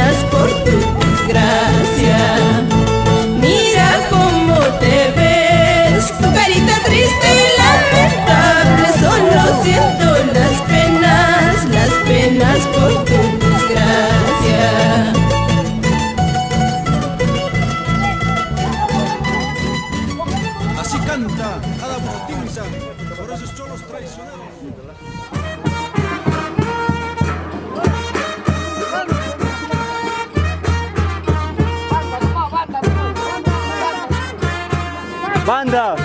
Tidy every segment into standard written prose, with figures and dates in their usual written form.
penas por tu desgracia. Mira cómo te ves, tu carita triste y lamentable. Solo siento las penas por tu desgracia. Así canta Adam Otinsa por esos cholos traicioneros. Banda.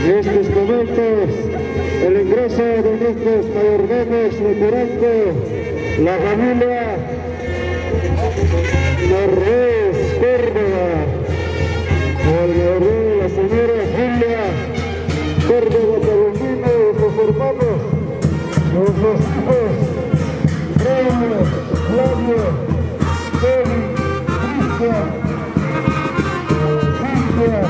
En estos momentos, el ingreso de nuestros mayordomos de Poranco, la familia Narrés Córdoba, el mayordomo, la señora Julia Córdoba Palomino y sus hermanos, nuestros hijos, Flavio, Feli, Cristian, Cintia,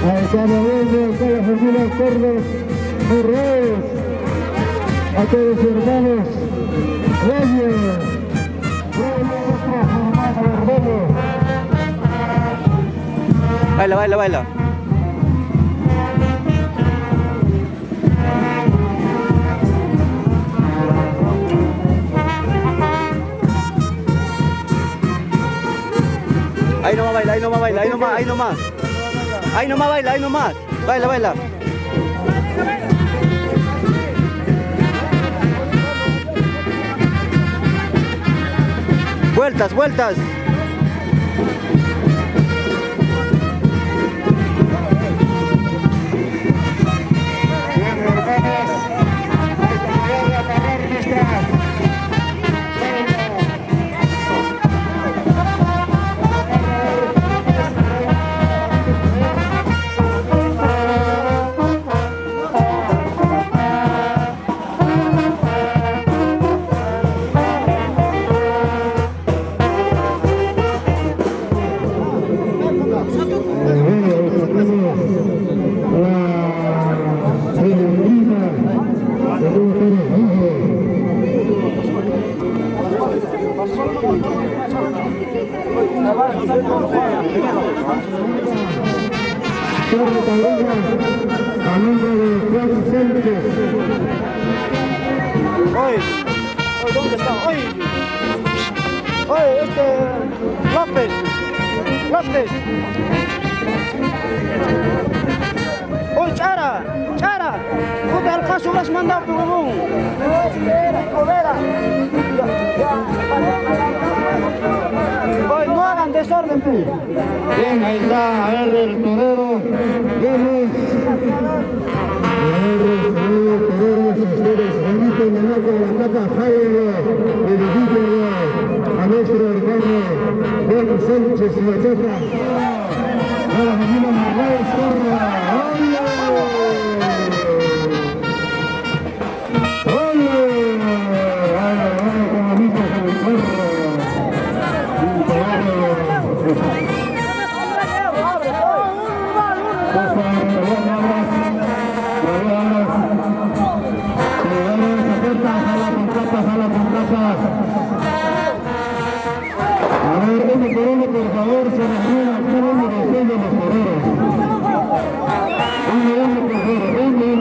a cada uno, a la familia Carlos Morales, a todos sus hermanos, Baila, baila, baila. Ahí nomás baila, ahí nomás baila, ahí nomás, ahí nomás. Ahí nomás baila, ahí nomás. Baila, baila. Vueltas, vueltas. Torre Taurina, a nombre de Juan Sánchez. Hoy, ¿dónde está? Hoy, López. Hoy, Chara, puta, al caso lo has mandado, pugubón. Hoy, no hagan desorden, pues. Bien, ahí está, a ver el torero. Vemos. Toreros, ustedes, Juanito Nanaco, la capa Jairo, edificio a nuestro hermano Juan Sánchez y la chapa. Ahora venimos a Reyes Corra. A ver, uno por uno, por favor, se reúna cada uno de ustedes los toreros. Uno, por favor, uno.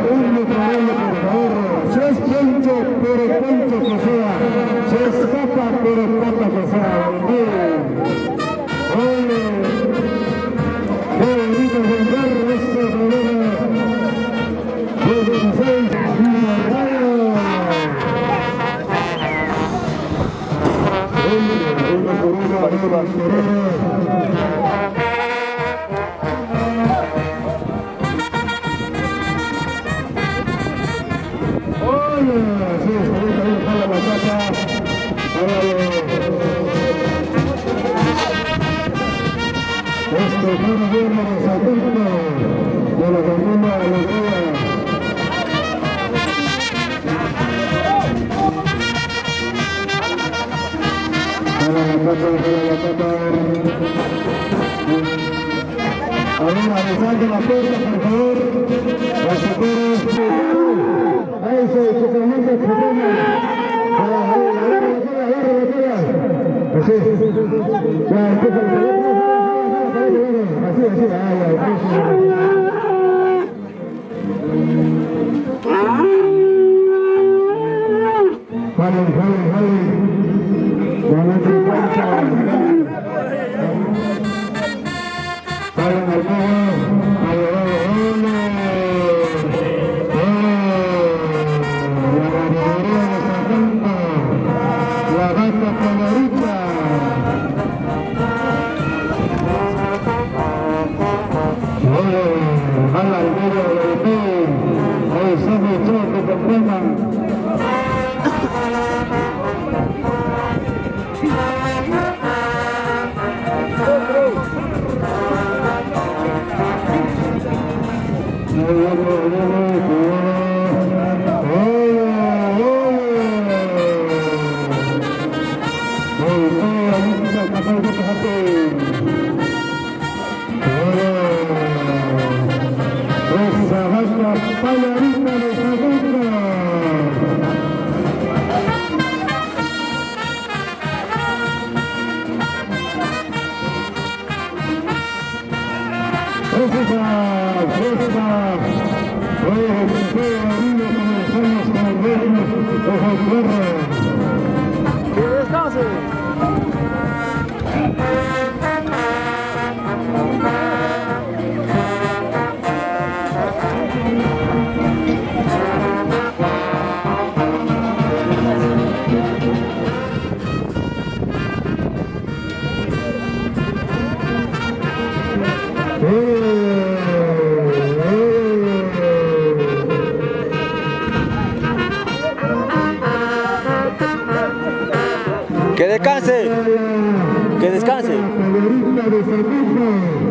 Uno por uno, por favor. Si es poncho, pero poncho que sea. Si es capa, pero capa que sea. Qué bonito ver este programa. 16 Una por una, arriba, hola, sí, ahorita ahí está la batata. Este fue gobierno de Saturno de la Comuna Alegría. A ver, avisando la puerta, por favor. Las señoras. Ahí se totalmente el problema. Así. Ya, empieza el teléfono. Así. Jale.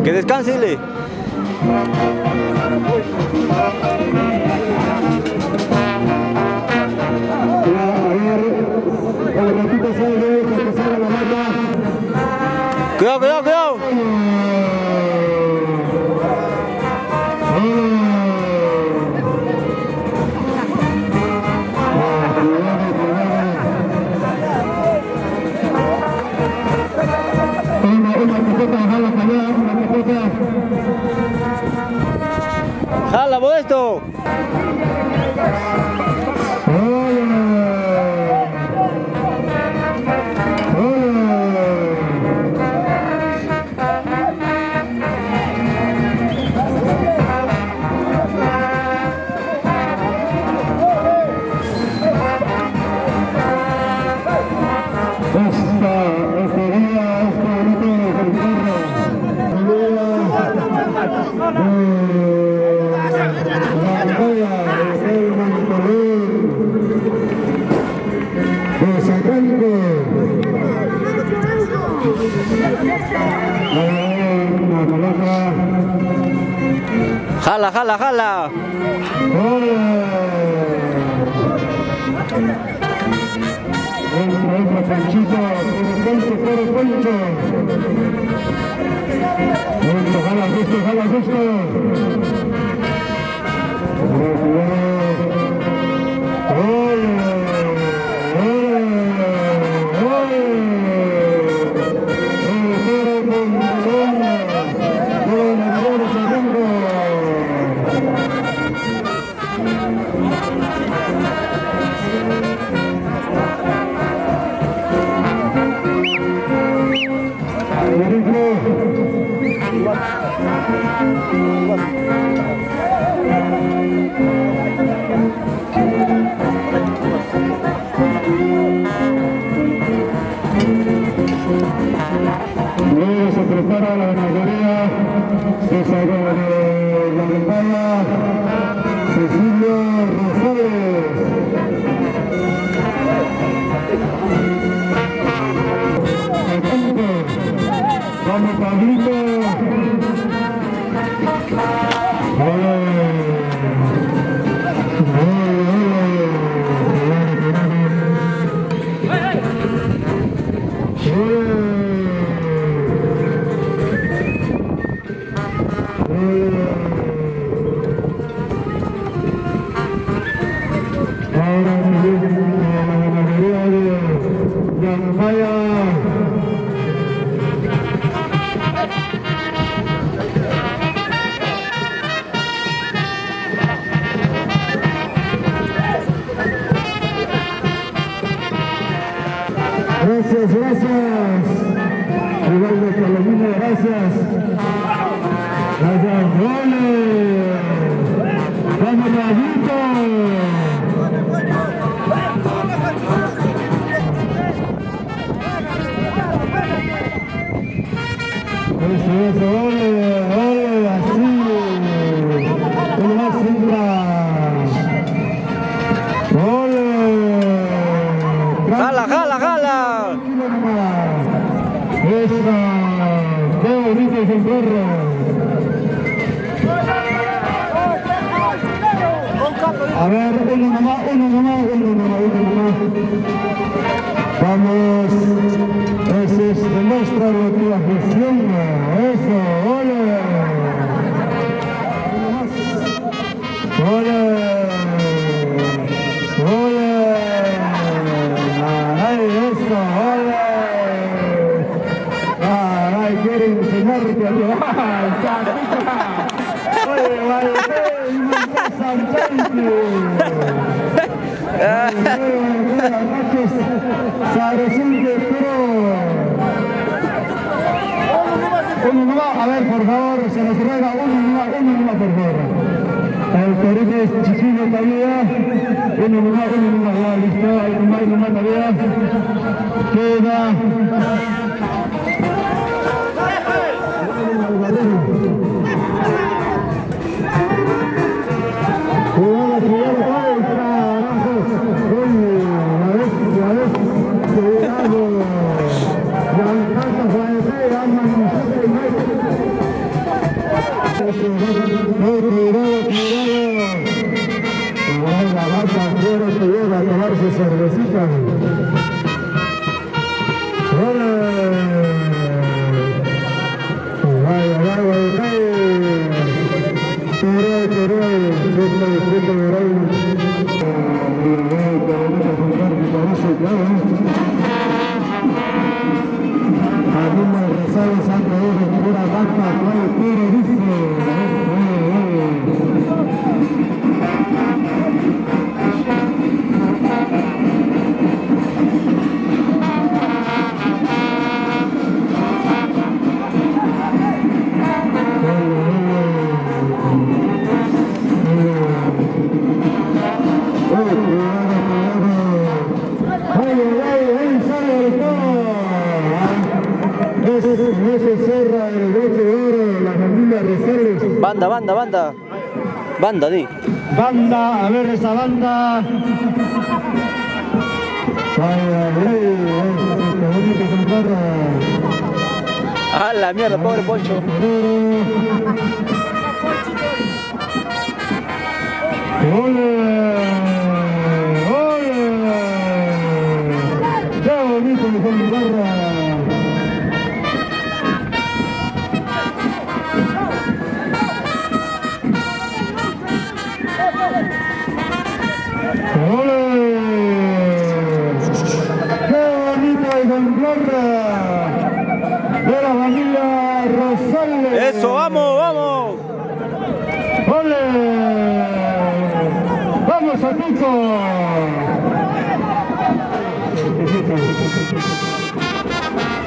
Que descanse, dile. Cuidado. Jala, Modesto. Jala, jala, jala. Entra Panchito, pero Poncho. Jala justo, jala justo. Luego se prepara la ganadería, se saca de la campaña, Cecilio Rosales. Vamos Pablito. Gracias, gracias. Igual de Palomino, gracias. Gracias, ¡ole! ¡Vamos, Pablito! Eso, ¡ole! ¡Ole! Así. Uno más entra. ¡Ole! Jala, jala, jala. Eso, qué bonito es el perro. A ver, uno nomás. Vamos, eso es demuestra lo que afición. Eso, ole. Ole. Quieren enseñarte a llevar, oye, vale, una Sanchante. Buenas noches, Sabrosinte, pero uno nomás, a ver, por favor, se nos ruega uno nomás, por favor. El torito es chiquillo todavía, uno nomás, ya listo, ahí nomás todavía. Queda. A tomarse cervecita. familia Rosales. Banda, banda, banda. Banda, di. Banda, a ver esa banda. Ay, ay, ay, qué bonito con garra. Ah, la mierda, pobre Poncho. ¡Ole! ¡Ole! ¡Qué bonito con garra! ¡Ole! ¡Qué bonito ejemplar de la familia Rosales! Eso, vamos, vamos. ¡Ole! ¡Vamos a Pico!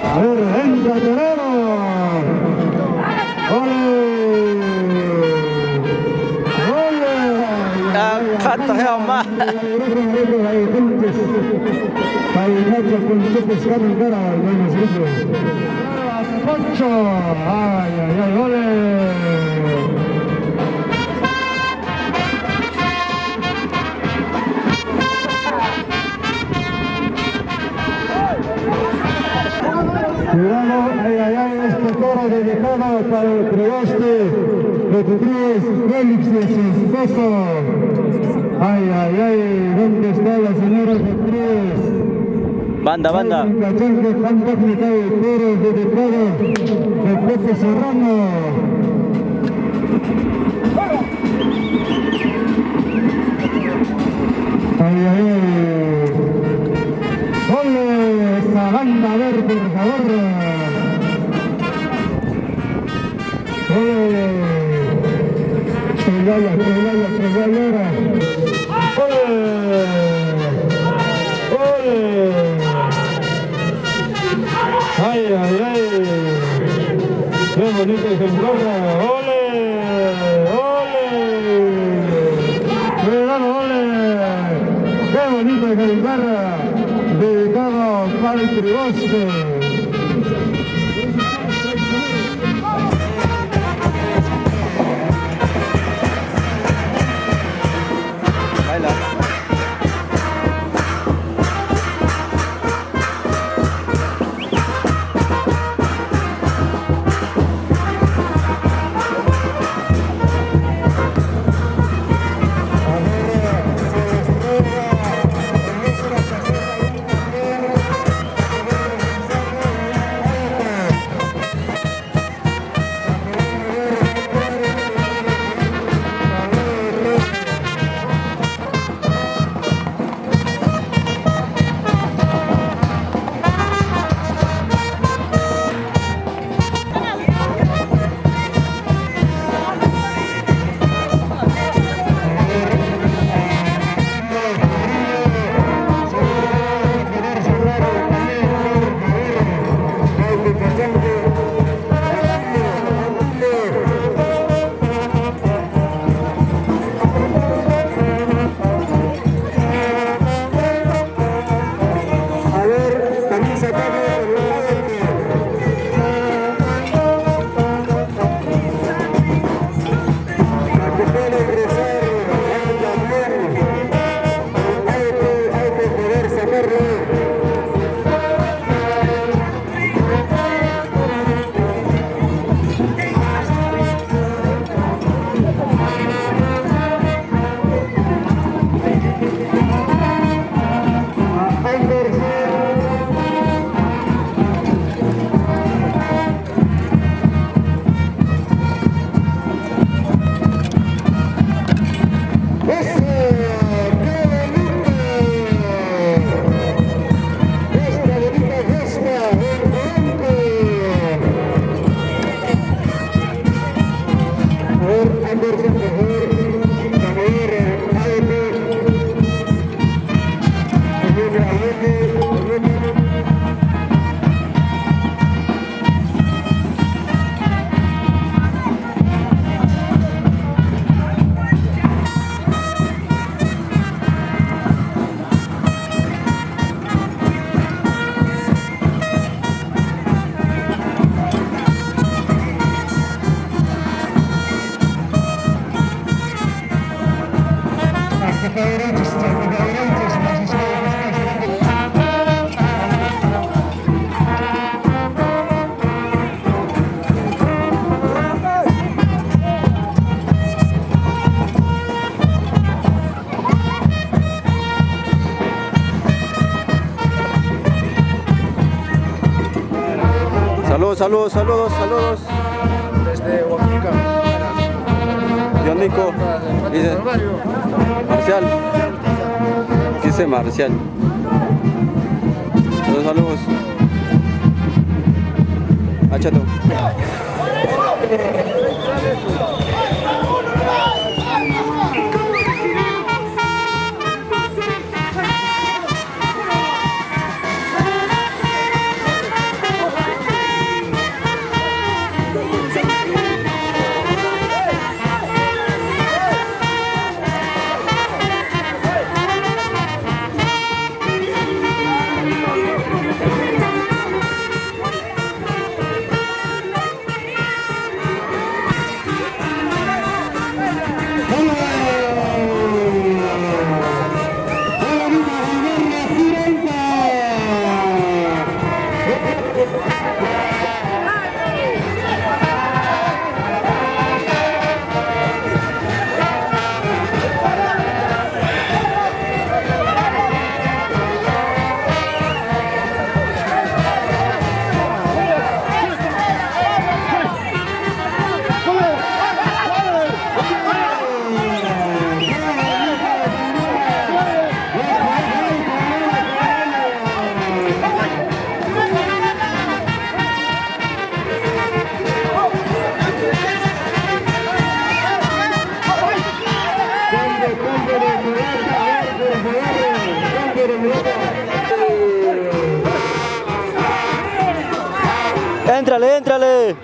A ver, entra Torero. ¡Ole! ¡Ole! Canta, más. Poncho, ay, ay, ay, ole. Cuidado, ay, ay, ay, este toro dedicado para el trioste de Cutrés, Félix y su esposo. Ay, ay, ay, ¿dónde está la señora Cutrés? Banda, banda. Un cachón de pan técnica de toros dedicado de Pepe Serrano. Ay, ay, ay. ¡Ole! Esa banda verde, por favor. ¡Ole! ¡Trigala! ¡Ole! ¡Ole! ¡Ay, ay, ay! ¡Qué bonito ejemplar! ¡Ole! ¡Ole! ¡Cuidado, ole! ¡Qué bonito ejemplar! Dedicado para el triboste. Baila. Bueno, saludos. Desde Huaquica. Yo Nico. Dice Marcial. Dice Marcial. Saludos. Achato. Éntrale.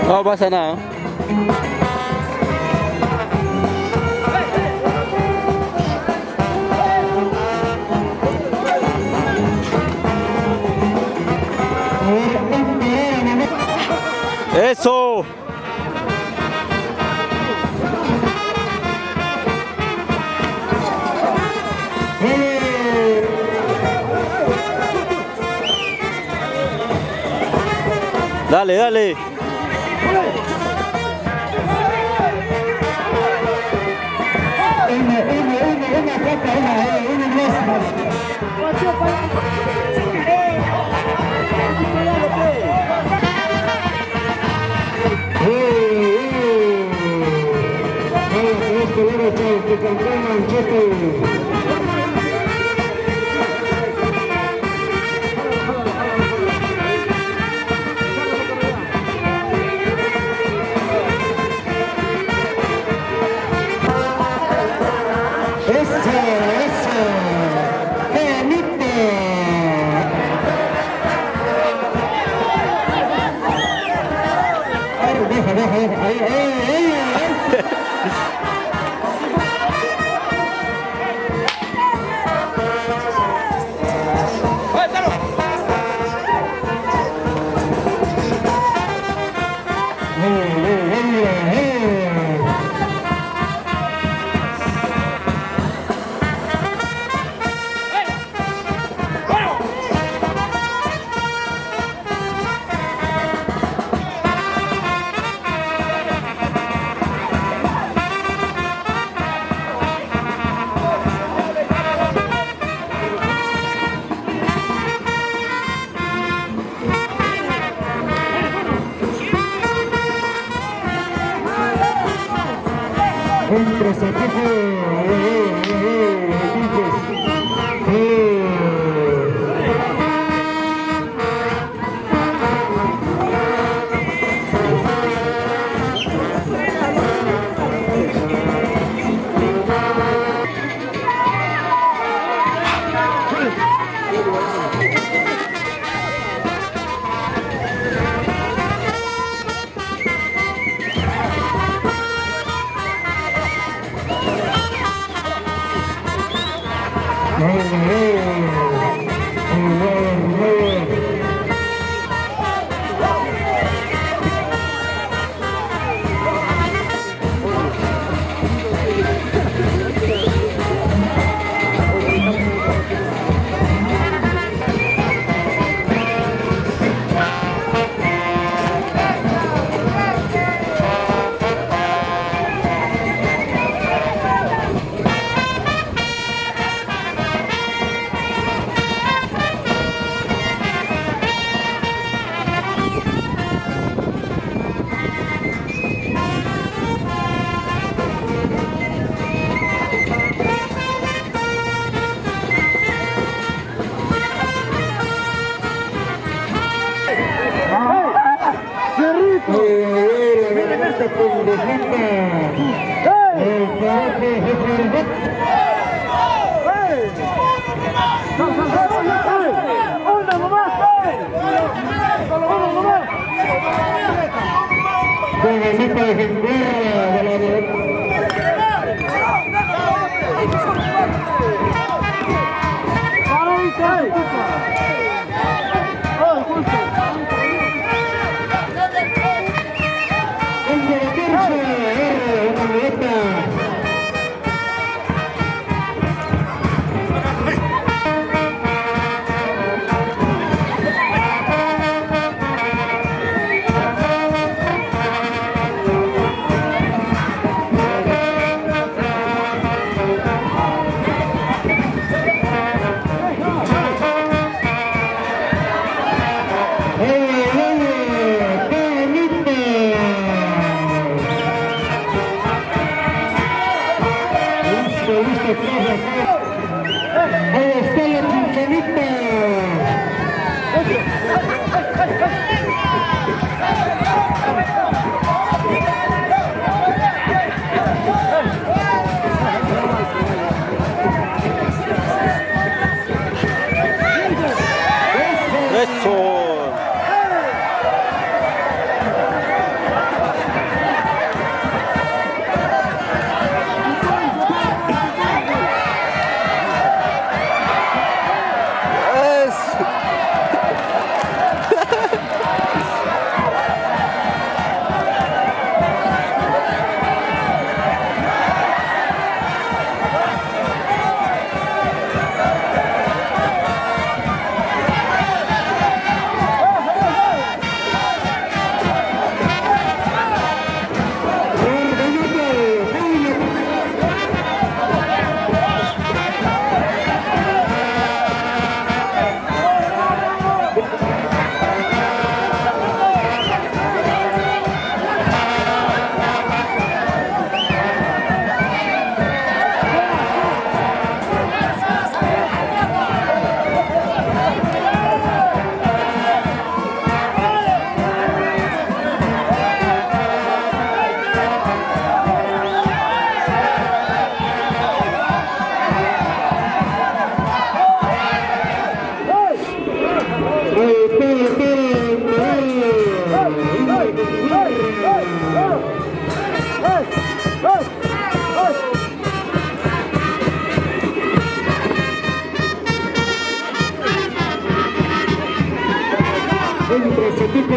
No pasa nada. Eso. Dale. Entra ese tipo,